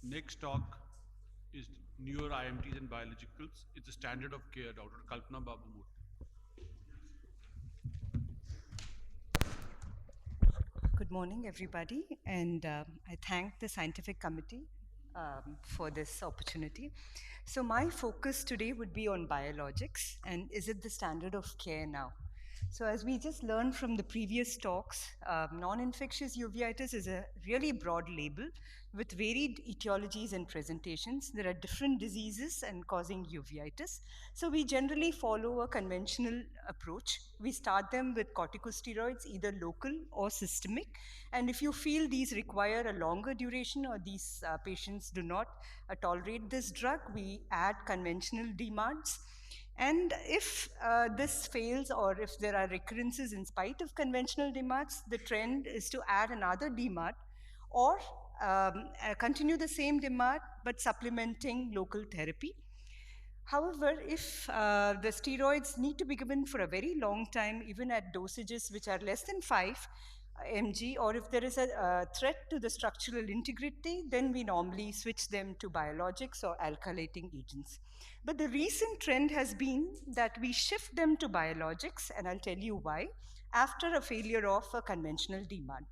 Next talk is newer IMTs and biologicals. It's a standard of care, Dr. Kalpana Babu Murthy. Good morning, everybody, and I thank the scientific committee for this opportunity. So my focus today would be on biologics, and is it the standard of care now? So as we just learned from the previous talks, non-infectious uveitis is a really broad label with varied etiologies and presentations. There are different diseases and causing uveitis. So we generally follow a conventional approach. We start them with corticosteroids, either local or systemic. And if you feel these require a longer duration or these patients do not tolerate this drug, we add conventional DMARDs. And if this fails or if there are recurrences in spite of conventional DMARDs, the trend is to add another DMARD or continue the same DMARD but supplementing local therapy. However, if the steroids need to be given for a very long time, even at dosages which are less than 5 mg, or if there is a threat to the structural integrity, then we normally switch them to biologics or alkylating agents. But the recent trend has been that we shift them to biologics, and I'll tell you why, after a failure of a conventional DMARD.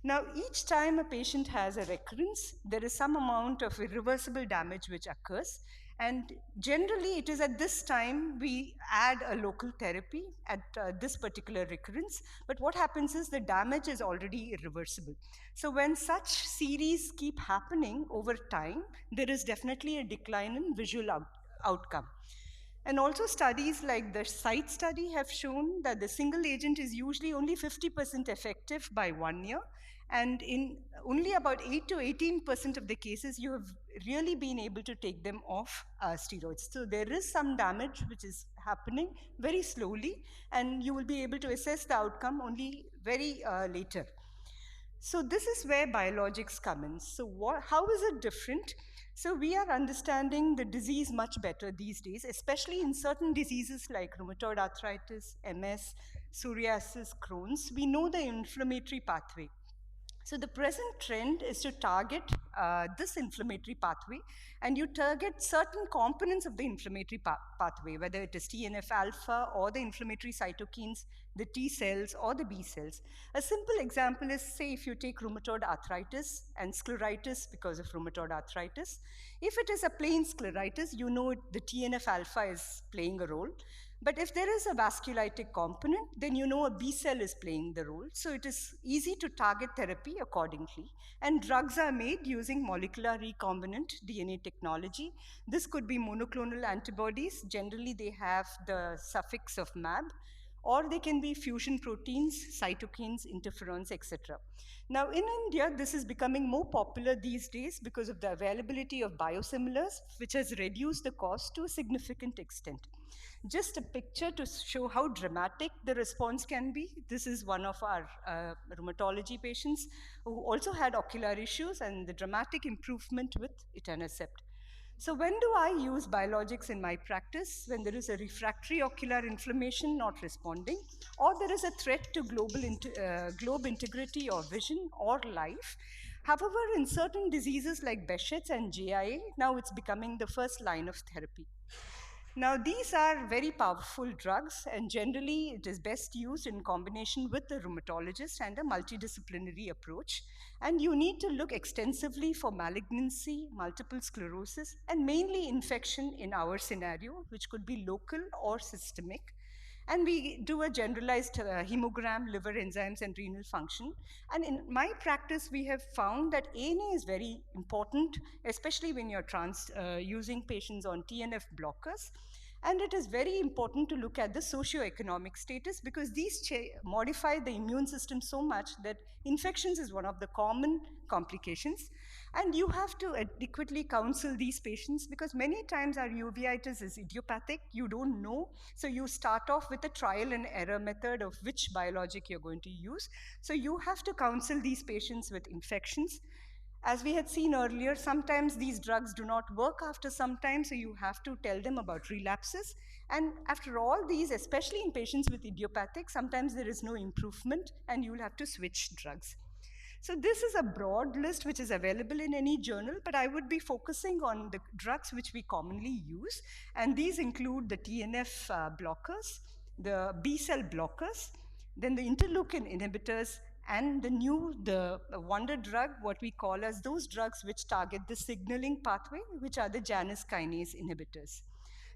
Now, each time a patient has a recurrence, there is some amount of irreversible damage which occurs. And generally, it is at this time we add a local therapy at this particular recurrence. But what happens is the damage is already irreversible. So when such series keep happening over time, there is definitely a decline in visual outcome. And also studies like the SITE study have shown that the single agent is usually only 50% effective by 1 year. And in only about 8 to 18% of the cases, you have really been able to take them off steroids. So there is some damage which is happening very slowly, and you will be able to assess the outcome only very later. So this is where biologics come in. So how is it different? So we are understanding the disease much better these days, especially in certain diseases like rheumatoid arthritis, MS, psoriasis, Crohn's. We know the inflammatory pathway. So the present trend is to target this inflammatory pathway, and you target certain components of the inflammatory pathway, whether it is TNF alpha or the inflammatory cytokines, the T cells or the B cells. A simple example is, say, if you take rheumatoid arthritis and scleritis because of rheumatoid arthritis. If it is a plain scleritis, you know the TNF alpha is playing a role. But if there is a vasculitic component, then you know a B cell is playing the role. So it is easy to target therapy accordingly. And drugs are made using molecular recombinant DNA technology. This could be monoclonal antibodies. Generally, they have the suffix of MAB, or they can be fusion proteins, cytokines, interferons, etc. Now, in India, this is becoming more popular these days because of the availability of biosimilars, which has reduced the cost to a significant extent. Just a picture to show how dramatic the response can be. This is one of our rheumatology patients who also had ocular issues and the dramatic improvement with etanercept. So when do I use biologics in my practice? When there is a refractory ocular inflammation not responding, or there is a threat to globe integrity or vision or life. However, in certain diseases like Behçet's and JIA, now it's becoming the first line of therapy. Now, these are very powerful drugs, and generally it is best used in combination with the rheumatologist and a multidisciplinary approach. And you need to look extensively for malignancy, multiple sclerosis, and mainly infection in our scenario, which could be local or systemic. And we do a generalized hemogram, liver enzymes, and renal function. And in my practice, we have found that ANA is very important, especially when you're using patients on TNF blockers. And it is very important to look at the socioeconomic status because these modify the immune system so much that infections is one of the common complications. And you have to adequately counsel these patients because many times our uveitis is idiopathic. You don't know. So you start off with a trial and error method of which biologic you're going to use. So you have to counsel these patients with infections. As we had seen earlier, sometimes these drugs do not work after some time, so you have to tell them about relapses. And after all these, especially in patients with idiopathic, sometimes there is no improvement and you'll have to switch drugs. So this is a broad list which is available in any journal, but I would be focusing on the drugs which we commonly use, and these include the TNF blockers, the B cell blockers, then the interleukin inhibitors, and the wonder drug, what we call as those drugs which target the signaling pathway, which are the Janus kinase inhibitors.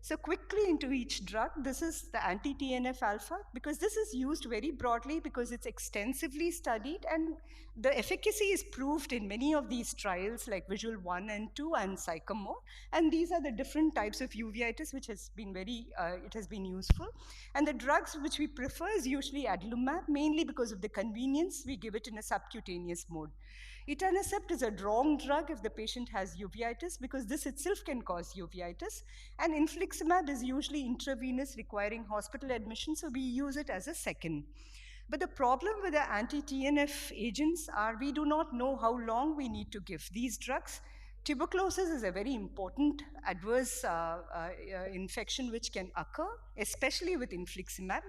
So quickly into each drug, this is the anti-TNF alpha, because this is used very broadly because it's extensively studied and the efficacy is proved in many of these trials like Visual 1 and 2 and Sycamore. And these are the different types of uveitis which has been it has been useful. And the drugs which we prefer is usually adalimumab, mainly because of the convenience. We give it in a subcutaneous mode. Etanercept is a wrong drug if the patient has uveitis because this itself can cause uveitis. And infliximab is usually intravenous, requiring hospital admission, so we use it as a second. But the problem with the anti-TNF agents are we do not know how long we need to give these drugs. Tuberculosis is a very important adverse infection which can occur, especially with infliximab.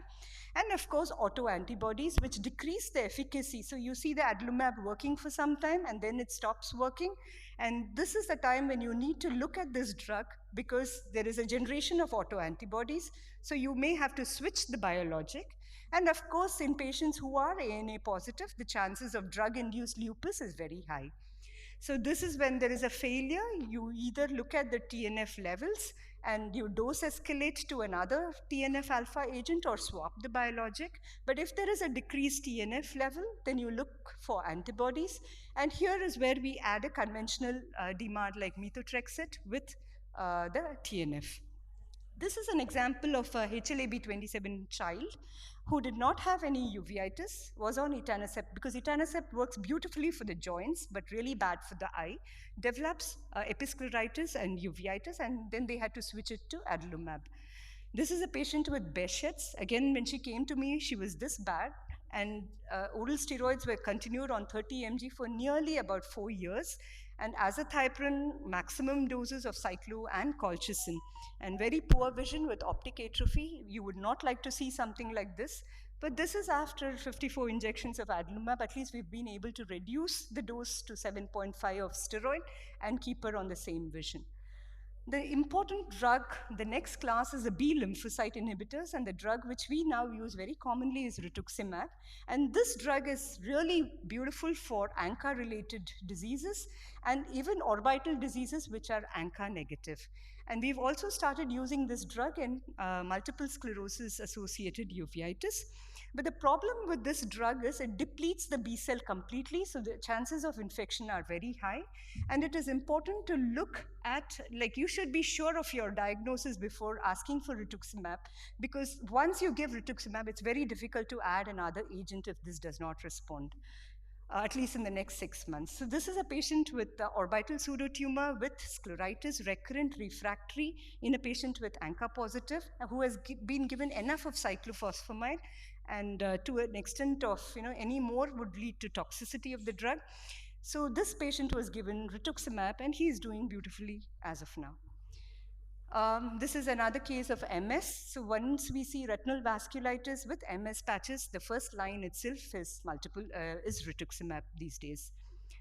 And of course, autoantibodies, which decrease the efficacy. So you see the adalimumab working for some time and then it stops working. And this is the time when you need to look at this drug because there is a generation of autoantibodies. So you may have to switch the biologic. And of course, in patients who are ANA positive, the chances of drug-induced lupus is very high. So this is when there is a failure, you either look at the TNF levels and you dose escalate to another TNF alpha agent or swap the biologic. But if there is a decreased TNF level, then you look for antibodies. And here is where we add a conventional DMARD like methotrexate with the TNF. This is an example of a HLA-B27 child who did not have any uveitis, was on etanercept because etanercept works beautifully for the joints but really bad for the eye, develops episcleritis and uveitis, and then they had to switch it to adalimumab. This is a patient with Behçet's. Again, when she came to me, she was this bad, and oral steroids were continued on 30 mg for nearly about 4 years, and azathioprine, maximum doses of cyclo and colchicine, and very poor vision with optic atrophy. You would not like to see something like this, but this is after 54 injections of adalimumab. At least we've been able to reduce the dose to 7.5 of steroid and keep her on the same vision. The important drug, the next class is the B lymphocyte inhibitors, and the drug which we now use very commonly is rituximab. And this drug is really beautiful for ANCA-related diseases and even orbital diseases which are ANCA negative. And we've also started using this drug in multiple sclerosis-associated uveitis. But the problem with this drug is it depletes the B cell completely, so the chances of infection are very high. And it is important to look at, like, you should be sure of your diagnosis before asking for rituximab, because once you give rituximab, it's very difficult to add another agent if this does not respond. At least in the next 6 months. So this is a patient with orbital pseudotumor with scleritis, recurrent refractory in a patient with ANCA positive who has been given enough of cyclophosphamide, and to an extent of any more would lead to toxicity of the drug. So this patient was given rituximab and he is doing beautifully as of now. This is another case of MS. So once we see retinal vasculitis with MS patches, the first line itself is rituximab these days.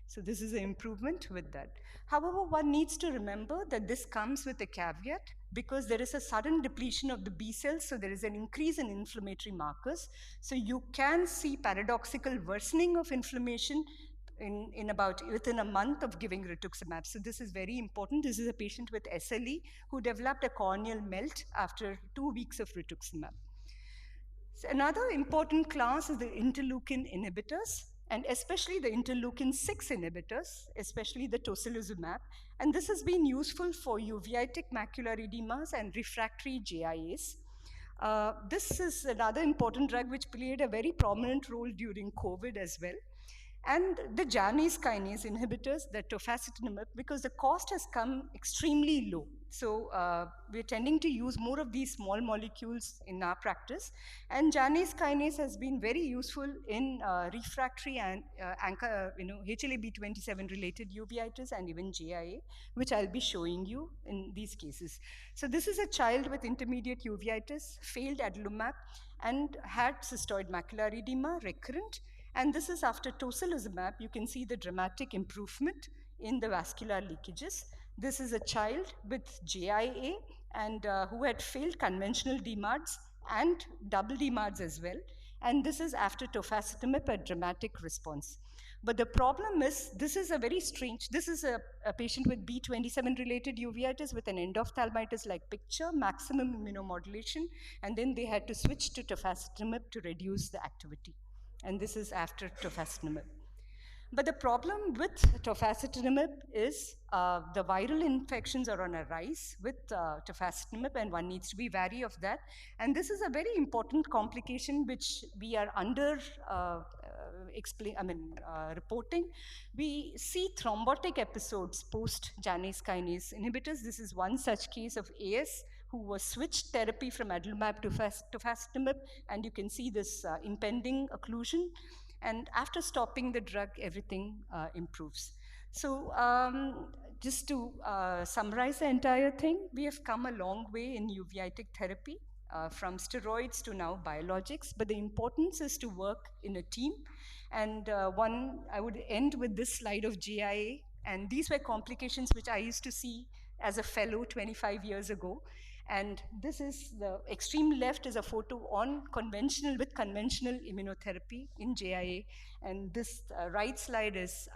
So this is an improvement with that. However, one needs to remember that this comes with a caveat because there is a sudden depletion of the B cells, so there is an increase in inflammatory markers. So you can see paradoxical worsening of inflammation within a month of giving rituximab. So this is very important. This is a patient with SLE who developed a corneal melt after 2 weeks of rituximab. So another important class is the interleukin inhibitors, and especially the interleukin-6 inhibitors, especially the tocilizumab. And this has been useful for uveitic macular edemas and refractory JIAs. This is another important drug which played a very prominent role during COVID as well. And the Janus kinase inhibitors, the tofacitinib, because the cost has come extremely low. So we're tending to use more of these small molecules in our practice. And Janus kinase has been very useful in refractory and HLA-B27 related uveitis and even JIA, which I'll be showing you in these cases. So this is a child with intermediate uveitis, failed adalimumab, and had cystoid macular edema, recurrent. And this is after tocilizumab. You can see the dramatic improvement in the vascular leakages. This is a child with JIA and who had failed conventional DMARDs and double DMARDs as well. And this is after tafasitamab, a dramatic response. But the problem is, this is a very strange, this is a patient with B27 related uveitis with an endophthalmitis like picture, maximum immunomodulation, and then they had to switch to tafasitamab to reduce the activity. And this is after tafasitamab. But the problem with tafasitamab is the viral infections are on a rise with tafasitamab, and one needs to be wary of that. And this is a very important complication which we are under reporting. We see thrombotic episodes post Janus kinase inhibitors. This is one such case of AS who was switched therapy from adalimumab to tafasitamab, and you can see this impending occlusion. And after stopping the drug, everything improves. So just to summarize the entire thing, we have come a long way in uveitic therapy, from steroids to now biologics, but the importance is to work in a team. And I would end with this slide of GIA, and these were complications which I used to see as a fellow 25 years ago. And this is the extreme left is a photo on with conventional immunotherapy in JIA. And this right slide is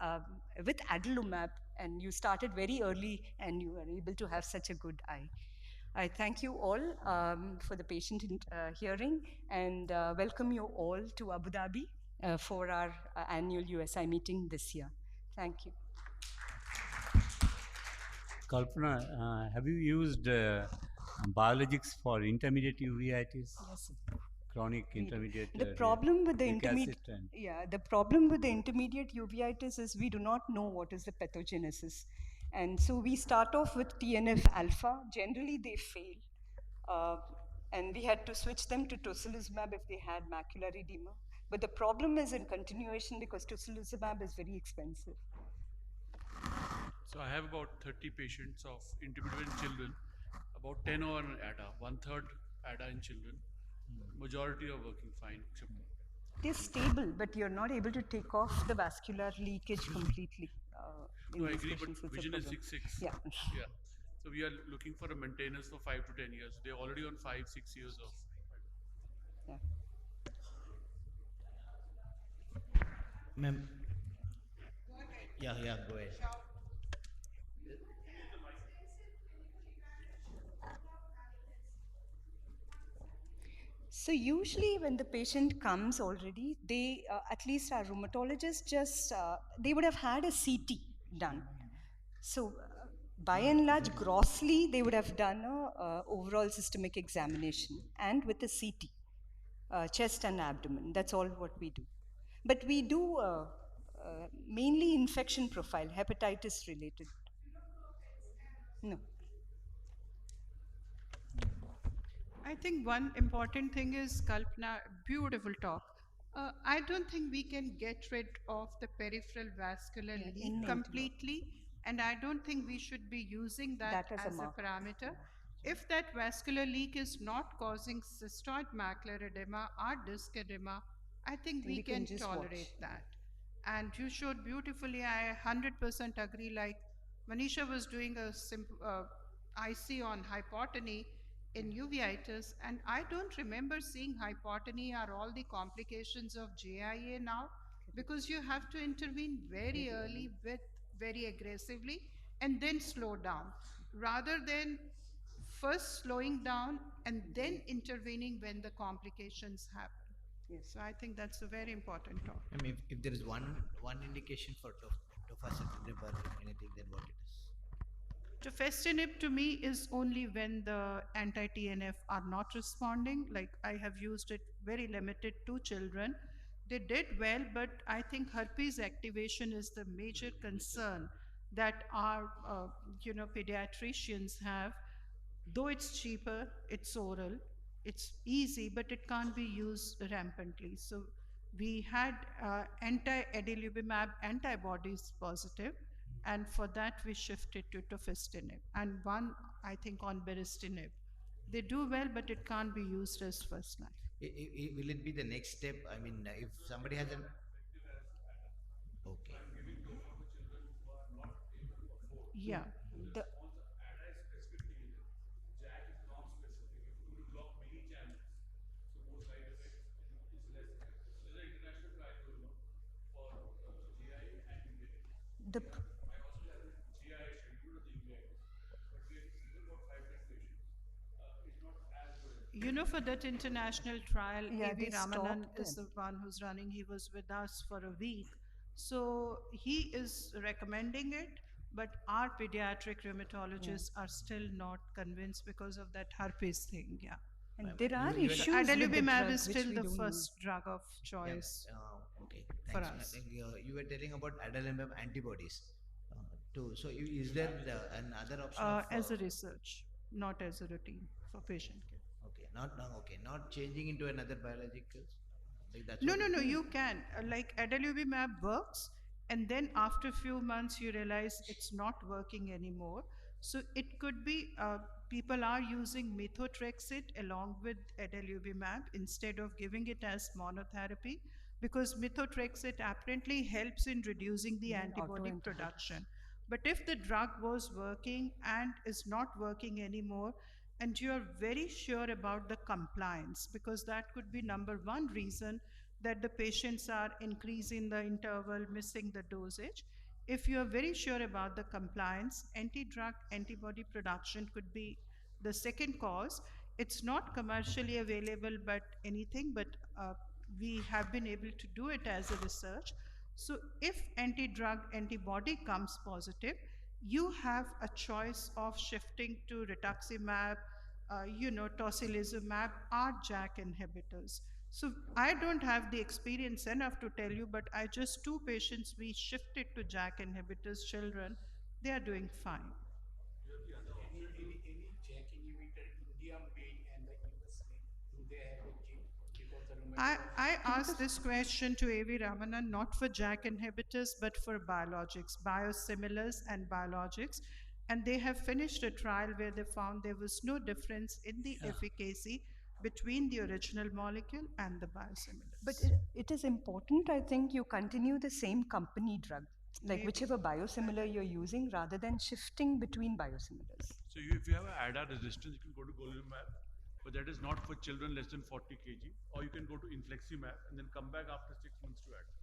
with adalimumab, and you started very early and you were able to have such a good eye. I thank you all for the patient hearing, and welcome you all to Abu Dhabi for our annual USI meeting this year. Thank you. Kalpana, have you used biologics for intermediate uveitis? Yes, sir. Chronic intermediate. The problem with the intermediate, the problem with the intermediate uveitis is we do not know what is the pathogenesis, and so we start off with TNF alpha. Generally, they fail, and we had to switch them to tocilizumab if they had macular edema. But the problem is in continuation because tocilizumab is very expensive. So I have about 30 patients of intermediate children, about 10 are on ADA, 1/3 ADA in children. Majority are working fine. It is stable, but you're not able to take off the vascular leakage completely. No, I agree, but vision is 6/6. Yeah. Yeah. So we are looking for a maintenance for 5 to 10 years. They're already on 5-6 years of. Yeah. Ma'am. Yeah, go ahead. So usually when the patient comes already, they, at least our rheumatologists, just, they would have had a CT done. So by and large, grossly, they would have done a overall systemic examination and with a CT, chest and abdomen. That's all what we do. But we do mainly infection profile, hepatitis related. No. I think one important thing is Kalpana, beautiful talk. I don't think we can get rid of the peripheral vascular leak completely, and I don't think we should be using that as a parameter. If that vascular leak is not causing cystoid macular edema or disc edema, I think we can tolerate that. And you showed beautifully, I 100% agree, like Manisha was doing a simple IC on hypotony in uveitis, and I don't remember seeing hypotony or all the complications of JIA now, because you have to intervene very early with very aggressively and then slow down, rather than first slowing down and then intervening when the complications happen. Yes. So I think that's a very important talk. I mean, if there is one indication for tafasitamab or anything, then what it is? Tafasitamab to me is only when the anti-TNF are not responding. Like I have used it very limited to children. They did well, but I think herpes activation is the major concern that our pediatricians have. Though it's cheaper, it's oral, it's easy, but it can't be used rampantly. So we had anti-adalimumab antibodies positive, and for that we shifted to tafasitamab, and one I think on beristinib. They do well, but it can't be used as first line. Will it be the next step? I mean, if somebody has an Yeah. The, the, You know, for that international trial, yeah, A.V. they Ramanan stopped is them. the one who's running. He was with us for a week. So he is recommending it, but our pediatric Yeah. rheumatologists are still not convinced because of that herpes thing. Yeah. And Ma'am, there are you were So issues with the adalimumab drug is which still we the don't know. first drug of yeah. choice Okay. for Thanks, ma'am. us. You were telling about adalimumab antibodies too. So is there another option of As a research, not as a routine for patient care. okay, not no, okay, not changing into another biologicals? Like that's No, what no, you're no, telling. you can. Like adalimumab works, and then after a few months, you realize it's not working anymore. So it could be people are using methotrexate along with adalimumab instead of giving it as monotherapy because methotrexate apparently helps in reducing the antibody Autoantibodies. production. But if the drug was working and is not working anymore, and you're very sure about the compliance, because that could be number one reason that the patients are increasing the interval, missing the dosage. If you are very sure about the compliance, anti drug antibody production could be the second cause. It's not commercially available, but anything, but we have been able to do it as a research. So, if anti drug antibody comes positive, you have a choice of shifting to rituximab, tocilizumab, or JAK inhibitors. So I don't have the experience enough to tell you, but I just two patients we shifted to JAK inhibitors, children, they are doing fine. Any Jack inhibitor, India made and the US made, do they have a kit? Because the rheumatology. I Yeah, asked because this question to A.V. Ramanan not for JAK inhibitors but for biologics, biosimilars and biologics. And they have finished a trial where they found there was no difference in the efficacy between the original molecule and the but biosimilars. it is important, I think, you continue the same company drug, like Maybe. whichever biosimilar you're using, rather than shifting between biosimilars. So if you have an ADA resistance, you can go to golimumab, but that is not for children less than 40 kg, or you can go to infliximab and then come back after 6 months to ADA.